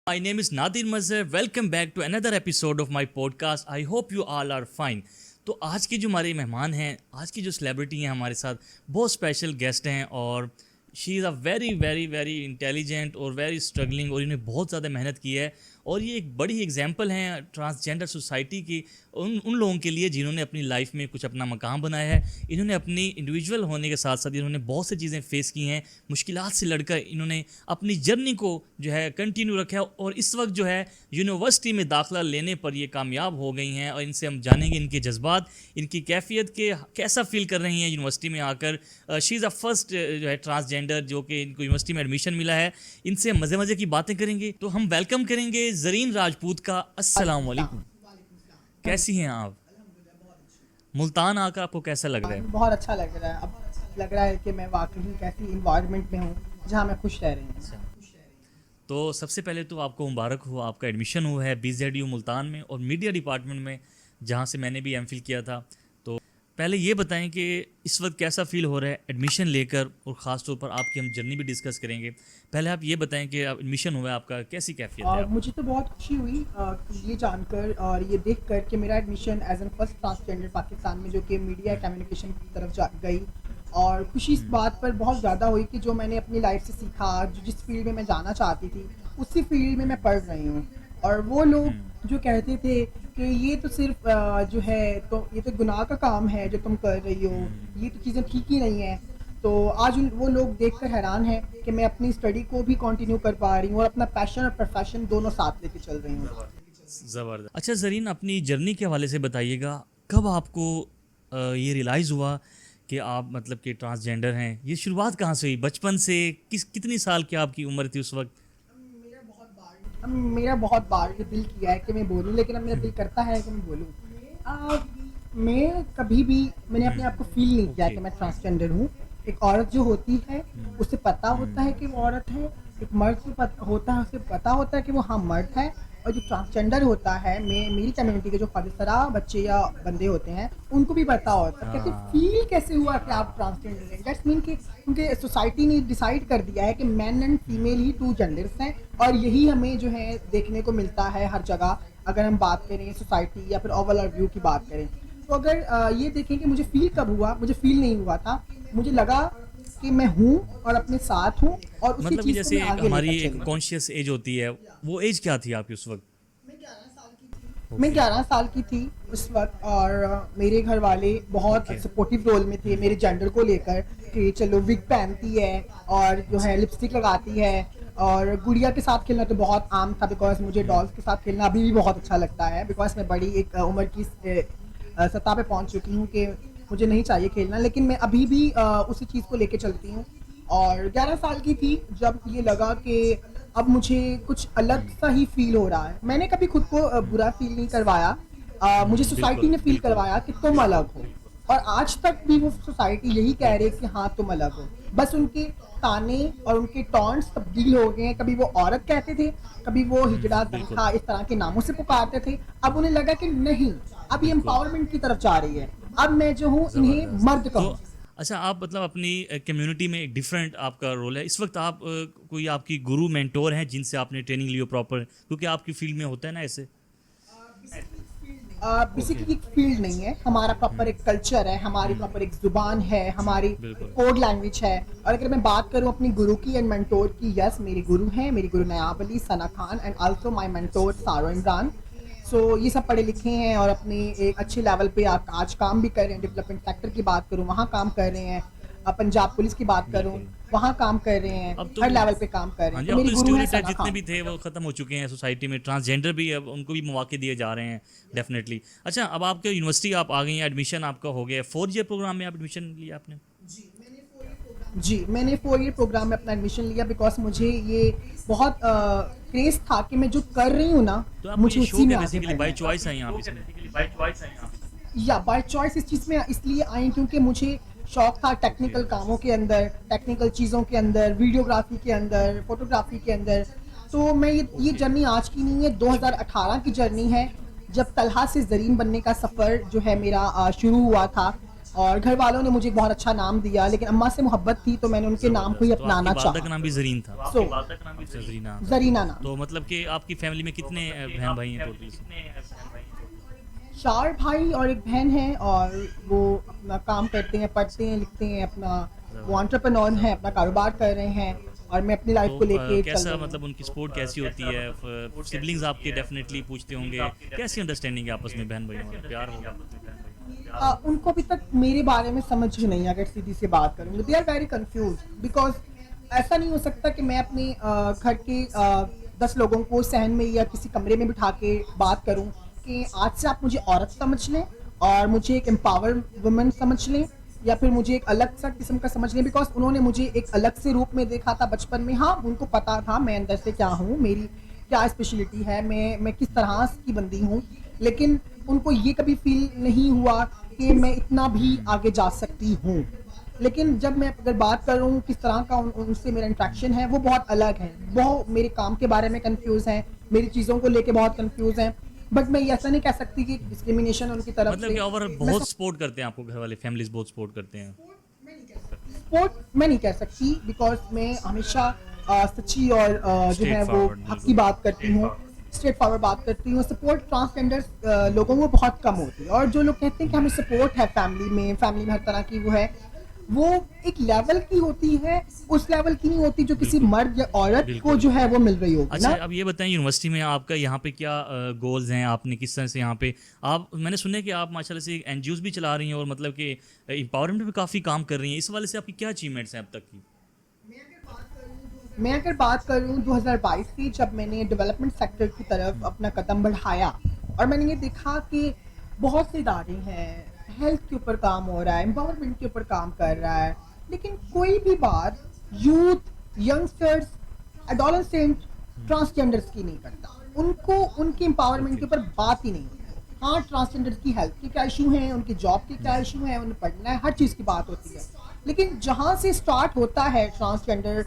My name is Nadir Mazhar. Welcome back to another episode of my podcast. I hope you all are fine. तो आज के जो हमारे मेहमान हैं, आज की जो सेलिब्रिटी हैं हमारे साथ, बहुत स्पेशल गेस्ट हैं और she is a very very very intelligent और वेरी स्ट्रगलिंग और इन्हें बहुत ज़्यादा मेहनत की है और ये एक बड़ी एग्जांपल हैं ट्रांसजेंडर सोसाइटी की उन लोगों के लिए जिन्होंने अपनी लाइफ में कुछ अपना मकाम बनाया है। इन्होंने अपनी इंडिविजुअल होने के साथ साथ इन्होंने बहुत सी चीज़ें फेस की हैं, मुश्किलात से लड़कर इन्होंने अपनी जर्नी को जो है कंटिन्यू रखा है और इस वक्त जो है यूनिवर्सिटी में दाखिला लेने पर ये कामयाब हो गई हैं और इनसे हम जानेंगे इनके जज्बात, इनकी कैफियत के कैसा फील कर रही हैं यूनिवर्सिटी में आकर। शी इज़ अ फर्स्ट जो है ट्रांसजेंडर जो कि इनको यूनिवर्सिटी में एडमिशन मिला है। इनसे मज़े मज़े की बातें करेंगे। तो हम वेलकम करेंगे ज़रीन राजपूत का। अस्सलाम वालेकुम, कैसी हैं आप? मुल्तान आकर आपको कैसा लग रहा है? बहुत अच्छा लग रहा है। अब लग रहा है कि मैं वाकई कैसी इन्वायरमेंट में हूँ जहाँ मैं खुश रह रही हूँ। तो सबसे पहले तो आपको मुबारक हो, आपका एडमिशन हुआ है BZU मुल्तान में और मीडिया डिपार्टमेंट में, जहाँ से मैंने भी MPhil किया था। तो पहले ये बताएं कि इस वक्त कैसा फ़ील हो रहा है एडमिशन लेकर और ख़ास तौर पर आपकी हम जर्नी भी डिस्कस करेंगे। पहले आप ये बताएं कि आप एडमिशन हुआ है, आपका कैसी कैफियत है? मुझे तो बहुत खुशी हुई ये जानकर और ये देखकर कि मेरा admission as an first transgender Pakistan में जो कि मीडिया कम्युनिकेशन की तरफ गई और खुशी इस बात पर बहुत ज़्यादा हुई कि जो मैंने अपनी लाइफ से सीखा, जिस फील्ड में मैं जाना चाहती थी उसी फील्ड में मैं पढ़ रही हूँ। और वो लोग जो कहते थे कि ये तो सिर्फ जो है तो ये तो गुनाह का काम है जो तुम कर रही हो, ये तो चीज़ें ठीक ही नहीं है, तो आज वो लोग देखकर हैरान हैं कि मैं अपनी स्टडी को भी कंटिन्यू कर पा रही हूँ और अपना पैशन और प्रोफेशन दोनों साथ लेके चल रही हूँ। ज़बरदस्त। अच्छा ज़रीन, अपनी जर्नी के हवाले से बताइएगा, कब आपको ये रियलाइज़ हुआ कि आप मतलब कि ट्रांसजेंडर हैं? ये शुरुआत कहाँ से हुई? बचपन से? कितनी साल की आपकी उम्र थी उस वक्त? मेरा बहुत बार ये दिल किया है कि मैं बोलूं, लेकिन अब मेरा दिल करता है कि मैं बोलूं। मैं कभी भी मैंने अपने आप को फील नहीं किया कि मैं ट्रांसजेंडर हूँ। एक औरत जो होती है उसे पता होता है कि वो औरत है, एक मर्द को होता है उसे पता होता है कि वो हाँ मर्द है, और जो ट्रांसजेंडर होता है मेरी कम्युनिटी के जो खालिसरा बच्चे या बंदे होते हैं उनको भी पता होता है। कैसे फील कैसे हुआ कि आप ट्रांसजेंडर हैं? दैट्स मीन कि उनके सोसाइटी ने डिसाइड कर दिया है कि man and female he 2 genders हैं और यही हमें जो है देखने को मिलता है हर जगह। अगर हम बात करें सोसाइटी या फिर ओवरऑल व्यू की बात करें तो अगर ये देखें कि मुझे फील कब हुआ, मुझे फील नहीं हुआ था। मुझे लगा कि मैं हूँ और अपने साथ हूँ और उसी मतलब चीज़ जैसे को मैं आगे हमारी लेकर एक चलूँ। कॉन्शियस एज होती है, वो एज क्या थी आपकी उस वक्त? मैं 11 साल की थी उस वक्त और मेरे घर वाले बहुत सपोर्टिव रोल में थे मेरे जेंडर को लेकर कि चलो विग पहनती है और जो है लिपस्टिक लगाती है, और गुड़िया के साथ खेलना तो बहुत आम था बिकॉज मुझे डॉल्स के साथ खेलना अभी भी बहुत अच्छा लगता है बिकॉज मैं बड़ी एक उम्र की सतह पे पहुंच चुकी हूँ कि मुझे नहीं चाहिए खेलना, लेकिन मैं अभी भी उसी चीज़ को लेके चलती हूँ। और 11 साल की थी जब ये लगा कि अब मुझे कुछ अलग सा ही फील हो रहा है। मैंने कभी खुद को बुरा फील नहीं करवाया, मुझे सोसाइटी ने फील करवाया कि तुम अलग हो, और आज तक भी वो सोसाइटी यही कह रही है कि हाँ तुम अलग हो। बस उनके ताने और उनके टॉन्ट्स तब्दील हो गए हैं। कभी वो औरत कहते थे, कभी वो हिजड़ा दंखा इस तरह के नामों से पुकारते थे। अब उन्हें लगा कि नहीं, अब ये एम्पावरमेंट की तरफ जा रही है, अब मैं जो हूँ इन्हें मर्द कहूँ। अच्छा, आप मतलब अपनी कम्युनिटी में एक डिफरेंट आपका रोल है इस वक्त। आप कोई आपकी गुरु मेंटोर हैं जिनसे आपने ट्रेनिंग ली हो प्रॉपर, क्योंकि आपकी फील्ड में होता है ना ऐसे? बेसिकली एक फील्ड नहीं है, हमारा प्रॉपर एक कल्चर है, हमारी प्रॉपर एक जुबान है, हमारी कोड लैंग्वेज है। और अगर मैं बात करूं अपनी गुरु की एंड मेंटोर की, यस मेरे गुरु हैं, मेरी गुरु Nayab Ali, Sana Khan and also my mentor Saaro Imran. सो ये सब पढ़े लिखे हैं और अपनी एक अच्छे लेवल पे आज काम भी कर रहे हैं। डेवलपमेंट सेक्टर की बात करूं वहाँ काम कर रहे हैं, पंजाब पुलिस की बात करूं वहाँ काम कर रहे हैं, हर लेवल पे काम कर रहे हैं। तो मेरी गुरु है सना खान। जितने भी थे वो खत्म हो चुके हैं सोसाइटी में, ट्रांसजेंडर भी अब उनको भी मौके दिए जा रहे हैं डेफिनेटली। अच्छा, अब आपके यूनिवर्सिटी आप आ गई हैं, एडमिशन आपका हो गया, 4 ईयर प्रोग्राम में आप एडमिशन लिया आपने? मैंने 4 ईयर प्रोग्राम में अपना एडमिशन लिया बिकॉज मुझे ये बहुत क्रेज था कि मैं जो कर रही हूँ ना तो मुझे उसी में बेसिकली बाय चॉइस आई आप इसमें? या बाय चॉइस इस चीज़ में इसलिए आई क्योंकि मुझे शौक था टेक्निकल कामों के अंदर, टेक्निकल चीज़ों के अंदर, वीडियोग्राफी के अंदर, फोटोग्राफी के अंदर। तो मैं ये जर्नी आज की नहीं है, 2018 की जर्नी है जब तलहा से ज़रीन बनने का सफ़र जो है मेरा शुरू हुआ था। और घर वालों ने मुझे एक बहुत अच्छा नाम दिया, लेकिन अम्मा से मोहब्बत थी तो मैंने उनके नाम को ही तो अपनाना आपकी वालदा का चाहा। नाम भी जरीन था। सो अच्छा, जरीना। जरीना नाम। तो मतलब कि आपकी फैमिली में कितने बहन भाई हैं टोटल? 4 भाई और 1 बहन है, और वो अपना काम करते हैं, पढ़ते हैं, लिखते हैं, अपना वो एंटरप्रेन्योर हैं, अपना कारोबार कर रहे हैं, और मैं अपनी लाइफ तो को लेके चल कैसा रही हूँ। मतलब उनकी सपोर्ट कैसी होती है? सिबलिंग्स आपके डेफिनेटली पूछते होंगे, कैसी अंडरस्टैंडिंग है आपस में बहन भाइयों में, प्यार होगा? उनको अभी तक मेरे बारे में समझ ही नहीं है, अगर सीधी सी बात करूँ। They are very confuse, because ऐसा नहीं हो सकता कि मैं अपने घर के 10 लोगों को सहन में या किसी कमरे में बिठा के बात करूं कि आज से आप मुझे औरत समझ लें और मुझे एक एम्पावर वुमन समझ लें, या फिर मुझे एक अलग सा किस्म का समझ लें, बिकॉज उन्होंने मुझे एक अलग से रूप में देखा था बचपन में। हाँ, उनको पता था मैं अंदर से क्या हूँ, मेरी क्या स्पेशलिटी है, मैं किस तरह की बंदी हूँ, लेकिन उनको ये कभी फील नहीं हुआ कि मैं इतना भी आगे जा सकती हूँ। लेकिन जब मैं अगर बात करूँ किस तरह का उनसे मेरा इंट्रैक्शन है, वो बहुत अलग है। वो मेरे काम के बारे में कंफ्यूज हैं, मेरी चीज़ों को लेके बहुत कंफ्यूज हैं, बट मैं ये ऐसा नहीं कह सकती कि डिस्क्रिमिनेशन उनकी तरफ मतलब से। कि ओवरऑल मैं बहुत सपोर्ट करते हैं आपको, घर वाले फैमिलीज बहुत सपोर्ट करते हैं? सपोर्ट मैं नहीं कह सकती, बिकॉज मैं हमेशा सच्ची और जो है वो Straightforward, हक की बात करती हूँ, स्ट्रेट फॉरवर्ड बात करती हूँ। सपोर्ट ट्रांसजेंडर लोगों को बहुत कम होती है, और जो लोग कहते हैं कि हमें सपोर्ट है फैमिली में हर तरह की वो है, वो एक लेवल की होती है, उस लेवल की नहीं होती जो किसी मर्द या औरत को बिल्कुल। जो है वो मिल रही होगी अच्छा, ना। अब ये बताएं यूनिवर्सिटी में आपका यहाँ पे क्या गोल्स हैं, आपने किस तरह से यहाँ पे आप, मैंने सुना है कि आप माशाल्लाह से एनजीओज भी चला रही हैं और मतलब कि एम्पावरमेंट पे काफ़ी काम कर रही हैं, इस वाले से आपकी क्या अचीवमेंट्स हैं अब तक की? मैं अगर बात करूं 2022 की, जब मैंने डेवलपमेंट सेक्टर की तरफ अपना कदम बढ़ाया और मैंने ये देखा कि बहुत से इदारे हैं, हेल्थ के ऊपर काम हो रहा है, एम्पावरमेंट के ऊपर काम कर रहा है, लेकिन कोई भी बात यूथ, यंगस्टर्स, एडोलेसेंट, ट्रांसजेंडर्स की नहीं करता। उनको उनके एम्पावरमेंट के ऊपर बात ही नहीं होती। हाँ, ट्रांसजेंडर्स की हेल्थ के क्या इशू हैं, उनके जॉब के क्या इशू हैं, उन्हें पढ़ना है, हर चीज़ की बात होती है, लेकिन जहाँ से स्टार्ट होता है ट्रांसजेंडर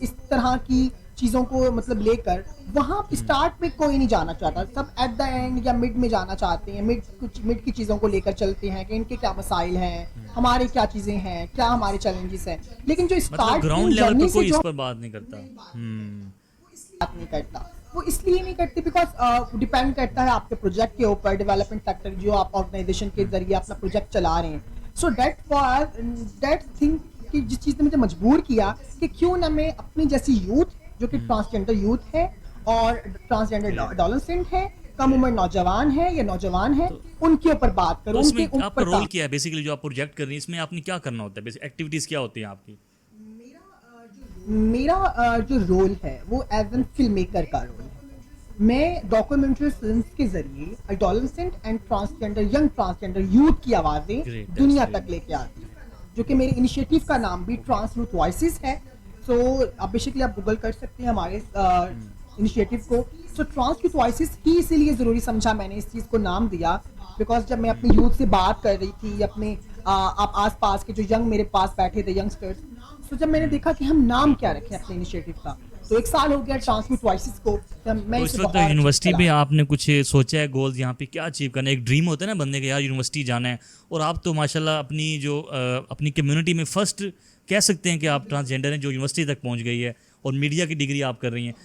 इस तरह की चीज़ों को मतलब लेकर, वहाँ स्टार्ट में कोई नहीं जाना चाहता, सब एट द एंड या मिड में जाना चाहते हैं। मिड की चीज़ों को लेकर चलते हैं कि इनके क्या मसाइल हैं, हमारे क्या चीज़ें हैं, क्या हमारे चैलेंजेस हैं, लेकिन जो मतलब स्टार्ट ग्राउंड लेवल जर्नी पे से कोई इस जो पर बात नहीं करता। बात नहीं करता, वो इसलिए नहीं करती बिकॉज डिपेंड करता है आपके प्रोजेक्ट के ऊपर, डेवलपमेंट सेक्टर जो आप ऑर्गेनाइजेशन के जरिए अपना प्रोजेक्ट चला रहे हैं। सो दैट थिंग कि जिस चीज़ ने मुझे मजबूर किया कि क्यों ना मैं अपनी जैसी यूथ जो कि ट्रांसजेंडर यूथ है और ट्रांसजेंडर एडोलेसेंट है, कम उम्र नौजवान है या नौजवान है, उनके ऊपर बात तो करूं, उसमें उनके आपका ऊपर रोल काम। क्या है बेसिकली, जो आप प्रोजेक्ट कर रही हैं इसमें आपने क्या करना होता है, बेसिक एक्टिविटीज़ क्या होती हैं आपकी? मेरा जो रोल है वो एज एन फिल्म मेकर का रोल है। मैं डॉक्यूमेंट्री फिल्म्स के जरिए adolescent and transgender, young transgender youth की आवाज़ें Great, दुनिया that's तक लेके आती हूँ, जो कि मेरे इनिशिएटिव का नाम भी ट्रांस यूथ वॉइसेस है। सो आप बेसिकली आप गूगल कर सकते हैं हमारे इनिशिएटिव को। सो ट्रांस यूथ वॉइसेस ही इसीलिए ज़रूरी समझा मैंने इस चीज़ को नाम दिया, बिकॉज जब मैं अपनी यूथ से बात कर रही थी, अपने आप आस पास के जो यंग मेरे पास बैठे थे यंगस्टर्स, तो जब मैंने देखा कि हम नाम क्या रखें अपने इनिशिएटिव का, तो 1 साल हो गया ट्रांस यूथ वॉइसेस को। मैं तो इसे इस वक्त बहुत अच्छे से यूनिवर्सिटी चला में रही हूँ। आपने कुछ सोचा है गोल्स, यहाँ पे क्या अचीव करना है? एक ड्रीम होता है ना बंदे का, यार यूनिवर्सिटी जाना है, और आप तो माशाल्लाह अपनी जो अपनी कम्युनिटी में फर्स्ट कह सकते हैं कि आप ट्रांसजेंडर हैं जो यूनिवर्सिटी तक पहुँच गई है, और मीडिया की डिग्री आप कर रही हैं।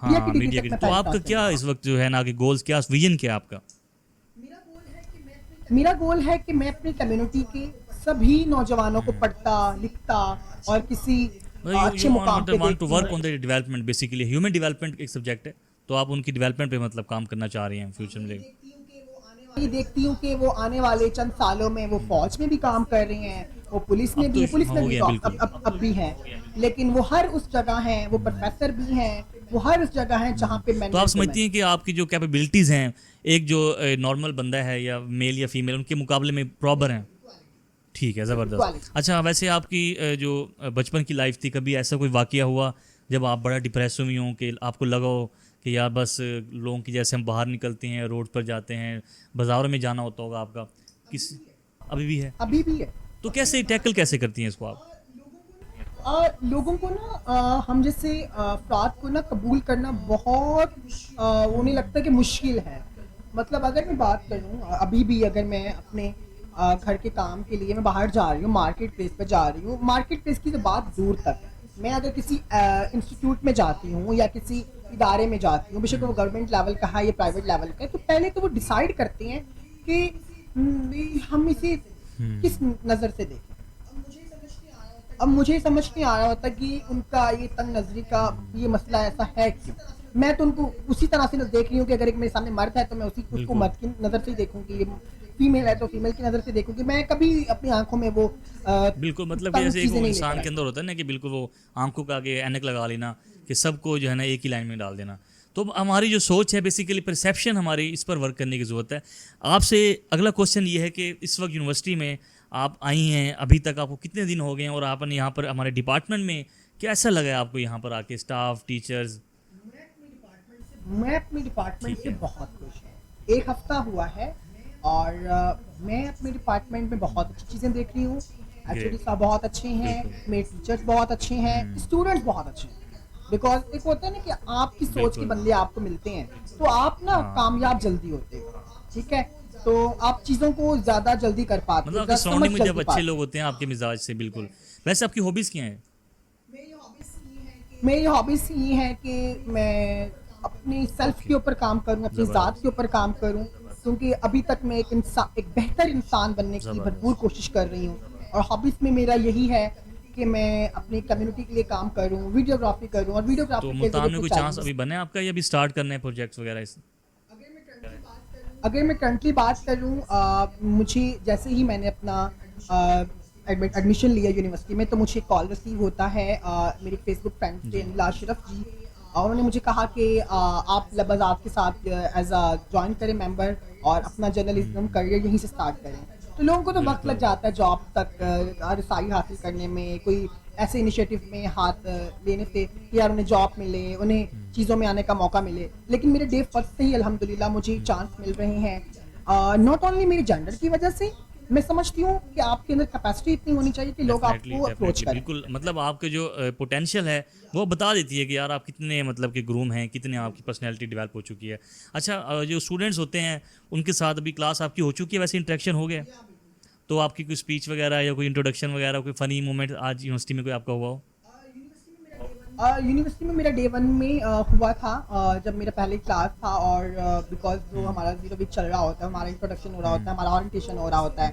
मीडिया हाँ, की डिग्री मीडिया तक की। मैं तो पहले आपका पास क्या हूँ। इस वक्त जो है ना कि गोल्स, क्या विजन क्या है आपका? मेरा गोल है कि मैं अपनी कम्युनिटी के सभी नौजवानों को पढ़ता लिखता और किसी अच्छे मुकाम पे वांट टू वर्क देखती on the development, basically human development एक सब्जेक्ट है, तो आप उनकी डेवलपमेंट पे मतलब काम करना चाह रही हैं फ्यूचर में? ये देखती हूँ कि वो आने वाले चंद सालों में वो फौज में भी काम कर रही हैं, वो पुलिस में अब भी, तो पुलिस में हो भी गया, तो बिल्कुल। अब भी हैं, लेकिन वो हर उस जगह हैं, वो प्रोफेसर भी हैं, वो हर उस जगह हैं जहाँ पे तो आप समझती हैं कि आपकी जो कैपेबिलिटीज़ हैं, एक जो नॉर्मल बंदा है या मेल या फीमेल, उनके मुकाबले में प्रॉपर हैं? ठीक है, ज़बरदस्त। Equality। अच्छा, वैसे आपकी जो बचपन की लाइफ थी, कभी ऐसा कोई वाक़या हुआ जब आप बड़ा डिप्रेस हुई हों कि आपको लगा हो कि यार बस लोगों की जैसे हम बाहर निकलते हैं, रोड पर जाते हैं, बाज़ारों में जाना होता होगा आपका, किस अभी भी है? अभी भी है। तो कैसे टैकल कैसे करती हैं इसको आप? लोगों को ना हम जैसे अफराद को ना कबूल करना बहुत उन्हें लगता है कि मुश्किल है, मतलब अगर मैं बात करूं अभी भी अगर मैं अपने घर के काम के लिए मैं बाहर जा रही हूँ, मार्केट प्लेस पर जा रही हूँ, मार्केट प्लेस की तो बात दूर तक, मैं अगर किसी इंस्टीट्यूट में जाती हूँ या किसी इदारे में जाती हूँ, बेशक वो गवर्नमेंट लेवल का है या प्राइवेट लेवल का है, तो पहले तो वो डिसाइड करते हैं कि हम इसे किस नज़र से देखें। अब मुझे समझ नहीं आ रहा होता कि उनका ये तंग नजरी का ये मसला ऐसा है क्यों। मैं तो उनको उसी तरह से देख रही हूँ कि अगर एक मेरे सामने मर्द है तो मैं उसको बिल्कुल। मर्द की नज़र से ही देखूंगी, ये फीमेल है तो फीमेल की नज़र से देखूंगी। मैं कभी अपनी आंखों में वो बिल्कुल, मतलब कि तंग जैसे एक चीजें वो नहीं इंसान लेकर के अंदर होता है ना कि बिल्कुल वो आंखों का आगे ऐनक लगा लेना कि सबको जो है ना एक ही लाइन में डाल देना। तो हमारी जो सोच है बेसिकली परसेप्शन हमारी इस पर वर्क करने की ज़रूरत है। आपसे अगला क्वेश्चन ये है कि इस वक्त यूनिवर्सिटी में आप आई हैं, अभी तक आपको कितने दिन हो गए हैं और आपने यहाँ पर हमारे डिपार्टमेंट में कैसा लगा है आपको यहाँ पर आके, स्टाफ, टीचर्स? मैं अपने डिपार्टमेंट ठीक से है। बहुत खुश हूँ। एक हफ्ता हुआ है और मैं अपने डिपार्टमेंट में बहुत अच्छी चीज़ें देख रही हूँ। Actually great. सब बहुत अच्छे हैं, बिल्कुल। मेरे टीचर्स बहुत अच्छे हैं, स्टूडेंट्स बहुत अच्छे हैं। बिकॉज एक होता है ना कि आपकी सोच के बिल्कुल। बंदे आपको मिलते हैं तो आप ना हाँ। कामयाब जल्दी होते हो, ठीक है। तो आप चीज़ों को ज़्यादा जल्दी कर पाते मतलब हो, आपके ज़्यादा समझ सराउंडिंग में जब जल्दी अच्छे पाते लोग हो। होते हैं आपके मिजाज से, बिल्कुल। वैसे आपकी हॉबीज़ क्या हैं? मेरी हॉबीज ये है कि मैं अपनी सेल्फ के ऊपर काम करूं, अपनी ज़ात ज़बरदस्त। के ऊपर काम करूं, क्योंकि अभी तक मैं एक बेहतर इंसान बनने की भरपूर ज़बरदस्त। कोशिश कर रही हूं। और हॉबीज में मेरा यही है कि मैं अपनी कम्युनिटी के लिए काम करूं, वीडियोग्राफी करूं और तो वीडियोग्राफी के मुल्तान जरिए में कुछ कोई चांस चैलेंजेस। अभी बने आपका या अभी स्टार्ट करने हैं प्रोजेक्ट्स वगैरह इस? अगर मैं करंटली बात करूं, मुझे जैसे ही मैंने अपना एडमिशन लिया यूनिवर्सिटी में तो मुझे कॉल रिसीव होता है मेरे फेसबुक फ्रेंड से, जी। अनिल अशरफ जी। उन्होंने मुझे कहा कि आप लबाजात के साथ एज अ ज्वाइन करें मेंबर और अपना जर्नलिज्म करियर यहीं से स्टार्ट करें। तो लोगों को तो वक्त लग बिल्कुल। जाता है जॉब तक रसाई हासिल करने में, कोई ऐसे इनिशिएटिव में हाथ लेने से कि यार उन्हें जॉब मिले, उन्हें चीज़ों में आने का मौका मिले। लेकिन मेरे डे फर्स्ट से ही अल्हम्दुलिल्लाह मुझे चांस मिल रहे हैं। नॉट ओनली मेरे जेंडर की वजह से, मैं समझती हूँ कि आपके अंदर कैपेसिटी इतनी होनी चाहिए कि लोग डेफिनेटली, आपको अप्रोच डेफिनेटली, करें। बिल्कुल। मतलब आपके जो पोटेंशियल है वो बता देती है कि यार आप कितने मतलब कि ग्रूम हैं, कितने आपकी पर्सनैलिटी डेवलप हो चुकी है। अच्छा, जो स्टूडेंट्स होते हैं उनके साथ अभी क्लास आपकी हो चुकी है, वैसे इंटरेक्शन हो गया? तो आपकी कोई स्पीच वगैरह या कोई इंट्रोडक्शन वगैरह, कोई फ़नी मोमेंट आज यूनिवर्सिटी में कोई आपका हुआ हो? यूनिवर्सिटी में मेरा डे वन में हुआ था, जब मेरा पहले क्लास था और बिकॉज जो हमारा 0 वीक चल रहा होता है, हमारा इंट्रोडक्शन हो रहा होता है, हमारा ओरिएंटेशन हो रहा होता है,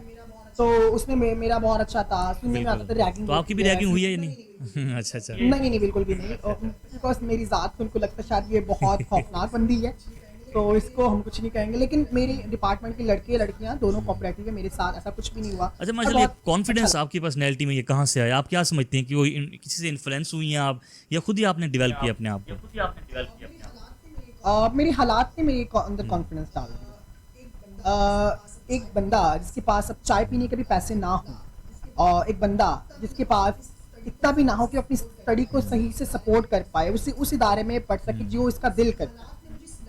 तो उसमें मेरा बहुत अच्छा था। सुनने में आता बिल्कुल। था रैगिंग तो आपकी भी होती है। रैगिंग हुई है या नहीं? अच्छा, अच्छा। नहीं नहीं नहीं, बिल्कुल भी नहीं, बिकॉज मेरी ज़ात से उनको लगता है शायद ये बहुत खौफनाक बंदी है, तो इसको हम कुछ नहीं कहेंगे। लेकिन मेरे डिपार्टमेंट के लड़के लड़कियां दोनों कोऑपरेटिव है मेरे साथ, ऐसा कुछ भी नहीं हुआ अच्छा, और माशाल्लाह, ये बहुत अच्छा कॉन्फिडेंस लगा। आपकी पर्सनैलिटी में ये कहाँ से आया? आप क्या समझते हैं कि वो किसी से इन्फ्लुएंस हुई हैं आप, या खुद ही आपने डेवलप किया अपने आप को? मेरे हालात ने मेरे अंदर कॉन्फिडेंस डाल दिया। एक बंदा जिसके पास अब चाय पीने के भी पैसे ना हो, और एक बंदा जिसके पास इतना भी ना हो कि अपनी स्टडी को सही से सपोर्ट कर पाए, उसे उस इदारे में पढ़ सके जो इसका दिल करता है,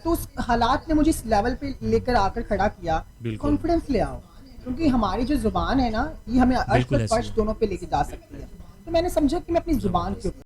तो उस हालात ने मुझे इस लेवल पे लेकर आकर खड़ा किया। बिल्कुल। कॉन्फिडेंस ले आओ, क्योंकि हमारी जो जुबान है ना, ये हमें अर्श बिल्कुल पर ऐसी फर्श है। दोनों पे लेके जा सकती है। तो मैंने समझा कि मैं अपनी जुबान के ऊपर